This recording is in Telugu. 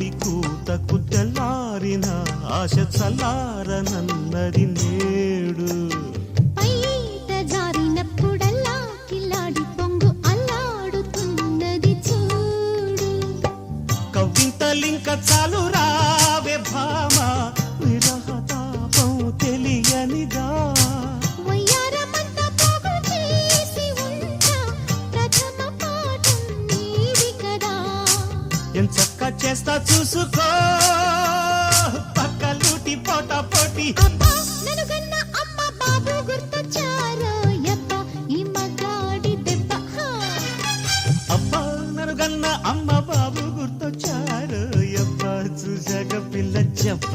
కోడి కూతకు తెల్లారిన ఆశ చల్లారనన్నది నేడు. పైట జారినప్పుడల్లా కిలాడి పొంగు అల్లాడుతున్నది చూడు. కవితలింక చాలు రావే భామ, విరహ తాపం తెలియనిదా. వయ్యారమంతా పోగు చేసి ఉంటా, ప్రథమ పాఠం నీది కదా. ఎంచక్క చేస్తా చూసుకో పక్కలూటి పోటా పోటీ. అబ్బా నన్ను గన్న అమ్మ బాబు గుర్తొచ్చారో యబ్బ ఈ మగాడి దెబ్బ. అబ్బా నరుగన్న అమ్మ బాబు గుర్తొచ్చారు, యబ్బా చూసాక పిల్ల చెప్ప.